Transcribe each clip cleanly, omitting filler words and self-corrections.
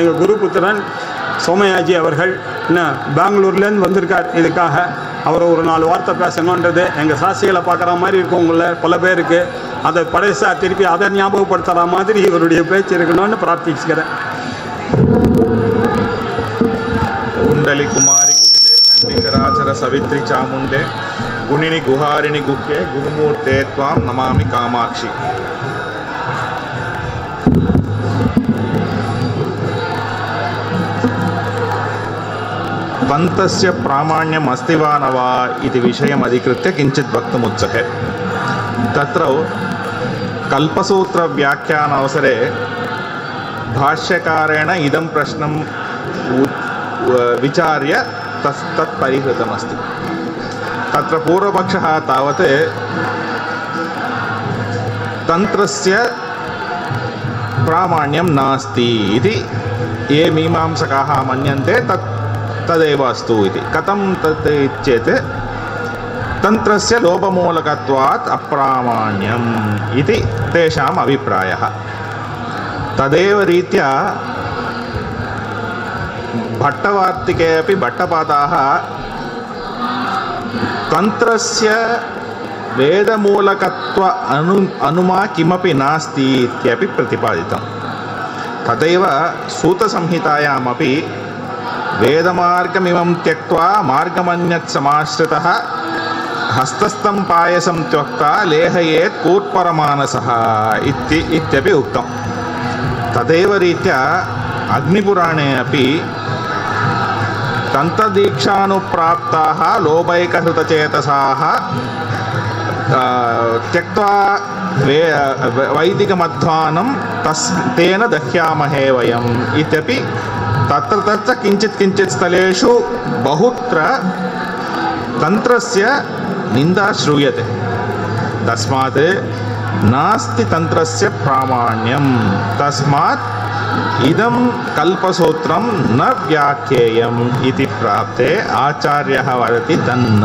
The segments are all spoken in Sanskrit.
எங்கள் குருபுத்திரன் சோமயாஜி அவர்கள் இன்னும் பெங்களூர்லேருந்து வந்திருக்கார். இதுக்காக அவர் ஒரு 4 வார்த்தை பேசணுன்றது எங்கள் சாட்சிகளை பார்க்குற மாதிரி இருக்கும் உங்களை பல பேருக்கு. அதை படைசா திருப்பி அதை ஞாபகப்படுத்துகிற மாதிரி இவருடைய பேச்சு இருக்கணும்னு பிரார்த்திச்சுக்கிறேன். कुंडली कुमारी कुटिले चंडीचराचर सवित्री चामुंडे गुणिनि गुहारिणि गुह्ये गुरुमूर्ते त्वां नमामि कामाक्षि. पंथस्य प्रामाण्यम् अस्ति वा न वा इति विषयम् अधिकृत्य किञ्चित् वक्तुमुत्सहे. तत्र कल्पसूत्रव्याख्यानावसरे भाष्यकारेण इदं प्रश्नं विचार्य तत् परिहृतमस्ति. तत्र पूर्वपक्षः तावत् तन्त्रस्य प्रामाण्यं नास्ति इति ये मीमांसकाः मन्यन्ते तदेव अस्तु इति. कथं तत् चेत् तन्त्रस्य लोपमूलकत्वात् अप्रामाण्यम् इति तेषाम् अभिप्रायः. तदेव रीत्या भट्टवार्तिके अपि भट्टपादाः तन्त्रस्य वेदमूलकत्व अनुमा किमपि नास्ति इत्यपि प्रतिपादितं. तदैव सूतसंहितायामपि वेदमार्गमिमं त्यक्त्वा मार्गमन्यत् समाश्रितः हस्तस्थं पायसं त्यक्त्वा लेहयेत् कूर्परमानसः इत्यपि उक्तं. तदेव रीत्या अग्निपुराणे अपि तन्त्रदीक्षानुप्राप्ताः लोभैकहृतचेतसाः त्यक्त्वा वैदिकमध्वानं तेन दह्यामहे वयम् इत्यपि तत्र किञ्चित् स्थलेषु बहुत्र तन्त्रस्य निन्दा श्रूयते. तस्मात् नास्ति तन्त्रस्य प्रामाण्यं. तस्मात् इदं कल्पसूत्रं न व्याख्येयम् इति प्राप्ते आचार्यः वदति तन्न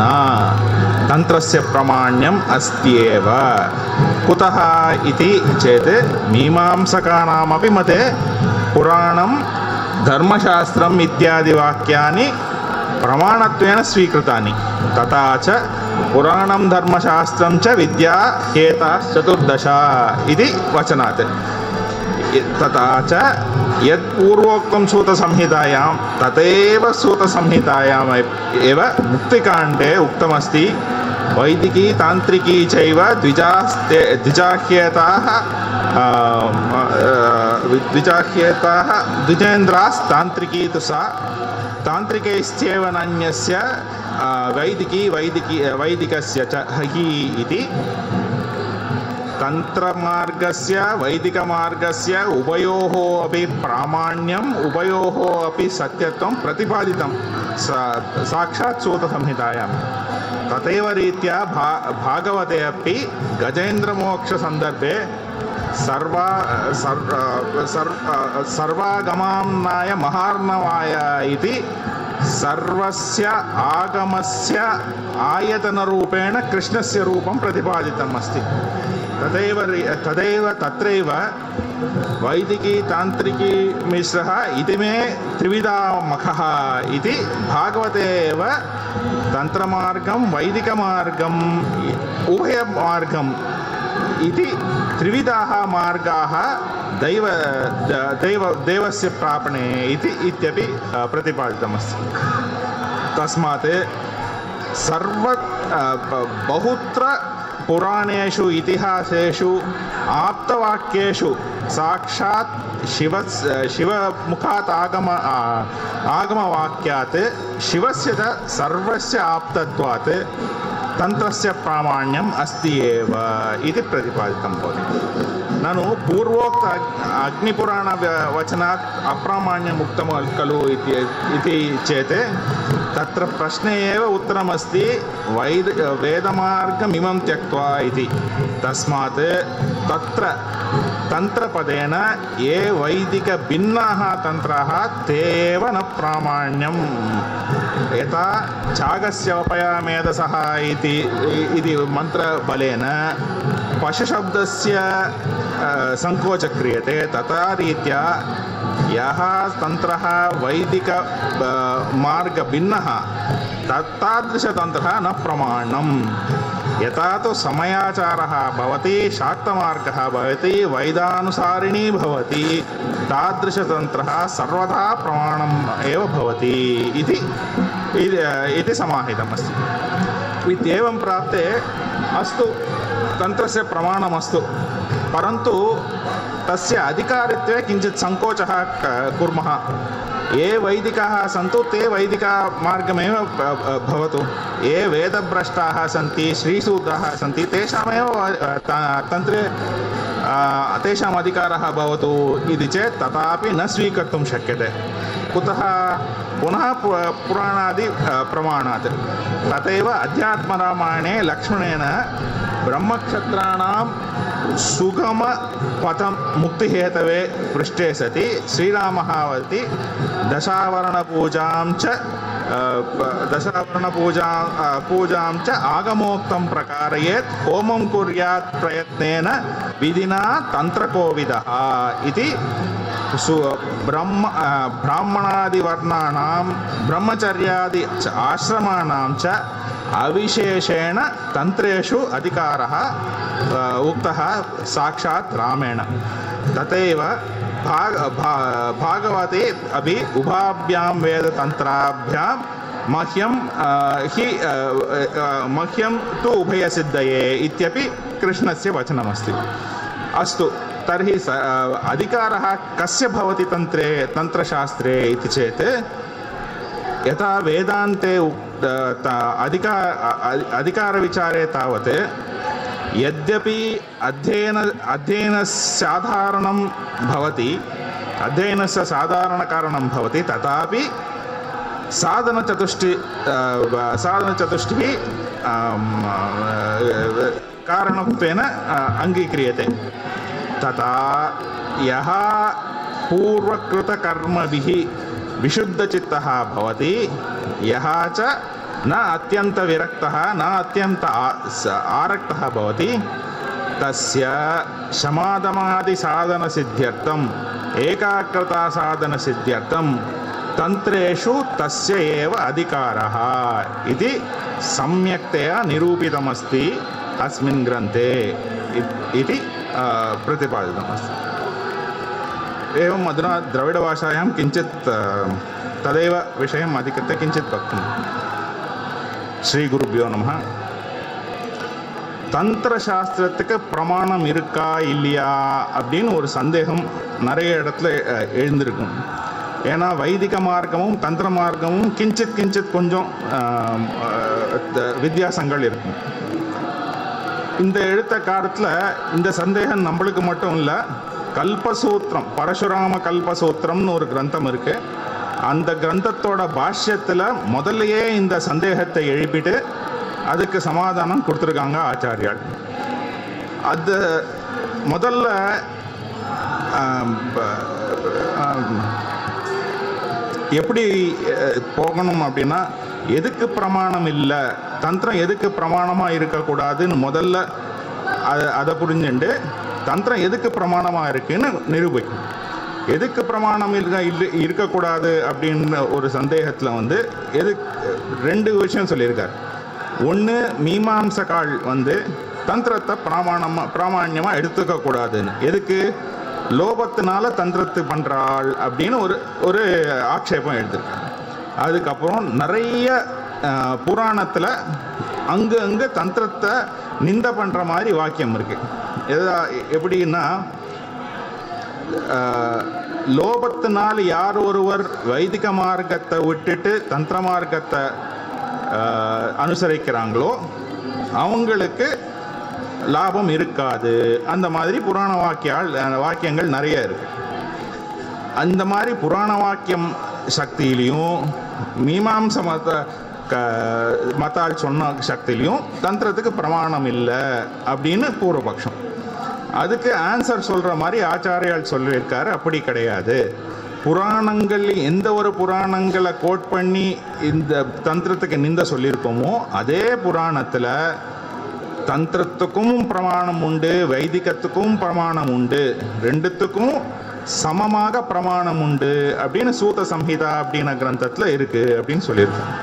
तन्त्रस्य प्रामाण्यम् अस्त्येव. कुतः इति चेत् मीमांसकानामपि मते पुराणं धर्मशास्त्रम् इत्यादि वाक्यानि प्रमाणत्वेन स्वीकृतानि. तथा च पुराणं धर्मशास्त्रं च विद्या हेताश्चतुर्दश इति वचनात्. तथा च यत् पूर्वोक्तं सूतसंहितायां तथैव सूतसंहितायाम् एव मुक्तिकाण्डे उक्तमस्ति. वैदिकी तान्त्रिकी चैव द्विजाह्येताः द्विजेन्द्रास्तान्त्रिकी तु सा तान्त्रिकैश्चैव नान्यस्य वैदिकस्य च हि इति. तन्त्रमार्गस्य वैदिकमार्गस्य उभयोः अपि प्रामाण्यम् उभयोः अपि सत्यत्वं प्रतिपादितं साक्षात् सूतसंहितायां. तथैव रीत्या भागवते अपि गजेन्द्रमोक्षसन्दर्भे सर्वागमाम्नाय महार्णवाय इति सर्वस्य आगमस्य आयतनरूपेण कृष्णस्य रूपं प्रतिपादितम् अस्ति. तदैव तत्रैव वैदिकी तान्त्रिकी मिश्रः इति मे त्रिविधा मखः इति भागवते एव तन्त्रमार्गं वैदिकमार्गम् उभयमार्गम् इति त्रिविधाः मार्गाः देवस्य प्रापणे इत्यपि प्रतिपादितमस्ति. तस्मात् बहुत्र पुराणेषु इतिहासेषु आप्तवाक्येषु साक्षात् शिवमुखात् आगमवाक्यात् शिवस्य च सर्वस्य आप्तत्वात् तन्त्रस्य प्रामाण्यम् अस्ति एव इति प्रतिपादितं भवति. ननु पूर्वोक्त अग्निपुराण वचनात् अप्रामाण्यम् उक्तं खलु इति चेत् तत्र प्रश्ने एव उत्तरमस्ति वेदमार्गमिमं त्यक्त्वा इति. तस्मात् तत्र तन्त्रपदेन ये वैदिकभिन्नाः तन्त्राः ते एव न प्रामाण्यं. यथा छागस्योपयामेधसः इति मन्त्रबलेन पशुशब्दस्य संकोच क्रियते. तथा रीत्या यः तन्त्रः वैदिक मार्ग भिन्नः तादृशतन्त्रः न प्रमाणम्। यथा तु समयाचारः भवति, शाक्तमार्गः भवति, वैदानुसारिणी भवति, तादृशतन्त्रः सर्वदा प्रमाणम् एव भवति इति समाहितमस्ति। इत्येवं प्राप्ते अस्तु तन्त्रस्य प्रमाणमस्तु, परन्तु तस्य अधिकारित्वे किञ्चित् सङ्कोचः कुर्मः। ये वैदिकाः सन्तु ते वैदिकमार्गमेव भवतु, ये वेदभ्रष्टाः सन्ति, श्रीसूत्राः सन्ति, तेषामेव तन्त्रे तेषाम् अधिकारः भवतु इति चेत् तथापि न स्वीकर्तुं शक्यते। कुतः? पुनः पुराणादि प्रमाणात्। तथैव अध्यात्मरामायणे लक्ष्मणेन ब्रह्मक्षत्राणां सुगमपथं मुक्तिहेतवे पृष्ठे सति श्रीरामः वदति दशावरणपूजां च आगमोक्तं प्रकारयेत्, होमं कुर्यात् प्रयत्नेन विधिना तन्त्रकोविदः इति ब्राह्मणादिवर्णानां ब्रह्मचर्यादि आश्रमाणां च अविशेषेण तन्त्रेषु अधिकारः उक्तः साक्षात् रामेण। तथैव भागवते अपि उभाभ्यां वेदतन्त्राभ्यां मह्यं तु उभयसिद्धये इत्यपि कृष्णस्य वचनमस्ति। अस्तु, तर्हि अधिकारः कस्य भवति तन्त्रशास्त्रे इति चेत्, यथा वेदान्ते अधिकारविचारे तावत् यद्यपि अध्ययनसाधारणं भवति, अध्ययनस्य साधारणकारणं भवति, तथापि साधनचतुष्टिः कारणत्वेन अङ्गीक्रियते। तथा यः पूर्वकृतकर्मभिः विशुद्धचित्तः भवति, यः च न अत्यन्तविरक्तः न अत्यन्त आरक्तः भवति, तस्य शमादमादिसाधनसिद्ध्यर्थम् एकाग्रतासाधनसिद्ध्यर्थं तन्त्रेषु तस्य एव अधिकारः इति सम्यक्तया निरूपितमस्ति अस्मिन् ग्रन्थे इति प्रतिपादितमस्ति। एवम् अधुना द्रविडभाषायां किञ्चित् तदेव विषयम् अधिकृत्य किञ्चित् वक्तुं। ஸ்ரீகுருபியோ நமः. தந்திரசாஸ்திரத்துக்கு பிரமாணம் இருக்கா இல்லையா அப்படின்னு ஒரு சந்தேகம் நிறைய இடத்துல எழுந்திருக்கும். ஏன்னா வைதிக மார்க்கமும் தந்திர மார்க்கமும் கிஞ்சித் கொஞ்சம் வித்தியாசங்கள் இருக்கும். இந்த எழுத்த காலத்தில் இந்த சந்தேகம் நம்மளுக்கு மட்டும் இல்லை, கல்பசூத்திரம், பரசுராம கல்பசூத்திரம்னு ஒரு கிரந்தம் இருக்குது. அந்த கிரந்தத்தோட பாஷ்யத்தில் முதல்லையே இந்த சந்தேகத்தை எழுப்பிட்டு அதுக்கு சமாதானம் கொடுத்துருக்காங்க ஆச்சாரியால். அது முதல்ல எப்படி போகணும் அப்படின்னா, எதுக்கு பிரமாணம் இல்லை, தந்திரம் எதுக்கு பிரமாணமாக இருக்கக்கூடாதுன்னு முதல்ல அதை புரிஞ்சுண்டு தந்திரம் எதுக்கு பிரமாணமாக இருக்குன்னு நிரூபிக்கும். எதுக்கு பிரமாணம் இருக்கக்கூடாது அப்படின்னு ஒரு சந்தேகத்தில் ரெண்டு விஷயம் சொல்லியிருக்கார். ஒன்று, மீமாம்சகால் தந்திரத்தை பிராமாண்யமாக எடுத்துக்கக்கூடாதுன்னு. எதுக்கு? லோபத்தினால தந்திரத்து பண்ணுறாள் அப்படின்னு ஒரு ஆக்ஷேபம் எடுத்திருக்காங்க. அதுக்கப்புறம் நிறைய புராணத்தில் அங்கே தந்திரத்தை நிந்த பண்ணுற மாதிரி வாக்கியம் இருக்குது. எப்படின்னா, லோபத்தினால் யார் ஒருவர் வைதிக மார்க்கத்தை விட்டுட்டு தந்திர மார்க்கத்தை அனுசரிக்கிறாங்களோ அவங்களுக்கு லாபம் இருக்காது. அந்த மாதிரி புராண வாக்கியங்கள் நிறைய இருக்கு. அந்த மாதிரி புராண வாக்கியம் சக்தியிலையும் மீமாம்ச மத்தால் சொன்ன சக்தியிலையும் தந்திரத்துக்கு பிரமாணம் இல்லை அப்படின்னு பூர்வபக்ஷம். அதுக்கு ஆன்சர் சொல்கிற மாதிரி ஆச்சாரியால் சொல்லியிருக்காரு. அப்படி கிடையாது. புராணங்கள் எந்த ஒரு புராணங்களை கோட் பண்ணி இந்த தந்திரத்துக்கு நிந்த சொல்லியிருக்கோமோ அதே புராணத்தில் தந்திரத்துக்கும் பிரமாணம் உண்டு, வைதிகத்துக்கும் பிரமாணம் உண்டு. ரெண்டுத்துக்கும் சமமாக பிரமாணம் உண்டு அப்படின்னு சூத சம்ஹிதா அப்படின்ன கிரந்தத்தில் இருக்கு அப்படின்னு சொல்லியிருக்காங்க.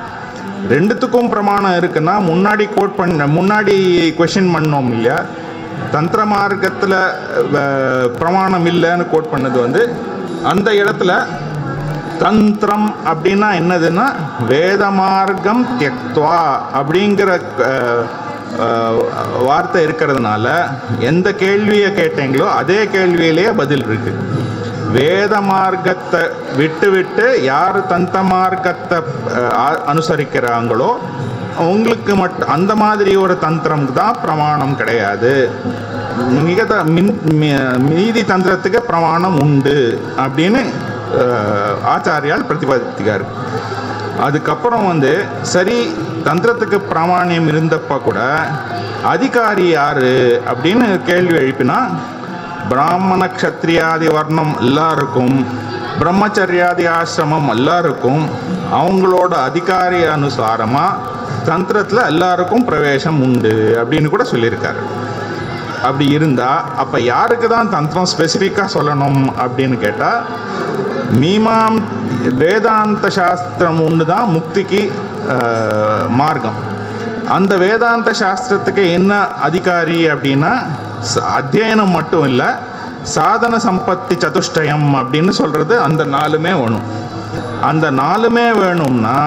ரெண்டுத்துக்கும் பிரமாணம் இருக்குன்னா முன்னாடி கொஷின் பண்ணோம் இல்லையா, தந்திர மார்க்கத்தில் பிரமாணம் இல்லைன்னு கோட் பண்ணது வந்து அந்த இடத்துல தந்திரம் அப்படின்னா என்னதுன்னா வேத மார்க்கம் தியக்த்வா அப்படிங்கிற வார்த்தை இருக்கிறதுனால எந்த கேள்வியை கேட்டீங்களோ அதே கேள்வியிலேயே பதில் இருக்கு. வேத மார்க்கத்தை விட்டு யார் தந்திர மார்க்கத்தை அனுசரிக்கிறாங்களோ அவங்களுக்கு மட்டும் அந்த மாதிரி ஒரு தந்திரம் தான் பிரமாணம் கிடையாது. மீதி தந்திரத்துக்கு பிரமாணம் உண்டு அப்படின்னு ஆச்சாரியால் பிரதிபாதிக்கிறார். அதுக்கப்புறம் வந்து சரி, தந்திரத்துக்கு பிராமாணியம் இருந்தப்ப கூட அதிகாரி யாரு அப்படின்னு கேள்வி எழுப்பினா, பிராமண க்ஷத்ரியாதி வர்ணம் எல்லாருக்கும், பிரம்மச்சரியாதி ஆசிரமம் எல்லாருக்கும் அவங்களோட அதிகாரி அனுசாரமாக தந்திரத்தில் எல்லாருக்கும் பிரவேசம் உண்டு அப்படின்னு கூட சொல்லியிருக்காரு. அப்படி இருந்தால் அப்போ யாருக்கு தான் தந்திரம் ஸ்பெசிஃபிக்காக சொல்லணும் அப்படின்னு கேட்டால், வேதாந்த சாஸ்திரம் ஒன்று தான் முக்திக்கு மார்க்கம். அந்த வேதாந்த சாஸ்திரத்துக்கு என்ன அதிகாரி அப்படின்னா அத்தியனம் மட்டும் இல்லை, சாதன சம்பத்தி சதுஷ்டயம் அப்படின்னு சொல்கிறது அந்த 4மே வேணும். அந்த 4மே வேணும்னா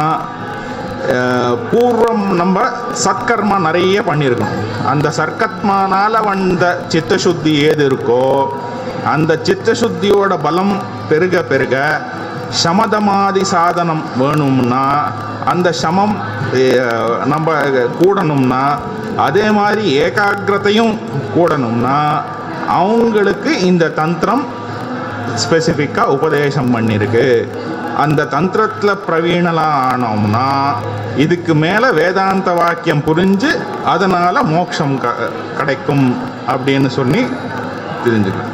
பூர்வம் நம்ம சத்கர்மா நிறைய பண்ணியிருக்கணும். அந்த சர்க்கத்மானால் வந்த சித்தசுத்தி ஏது இருக்கோ அந்த சித்தசுத்தியோட பலம் பெருக பெருக சமதமாதி சாதனம் வேணும்னா அந்த சமம் நம்ம கூடணும்னா, அதே மாதிரி ஏகாகிரதையும் கூடணும்னா அவங்களுக்கு இந்த தந்திரம் ஸ்பெசிஃபிக்காக உபதேசம் பண்ணியிருக்கு. அந்த தந்திரத்தில் பிரவீணலாம் ஆனோம்னா இதுக்கு மேலே வேதாந்த வாக்கியம் புரிஞ்சு அதனால் மோட்சம் கிடைக்கும் அப்படின்னு சொல்லி தெரிஞ்சுக்கலாம்.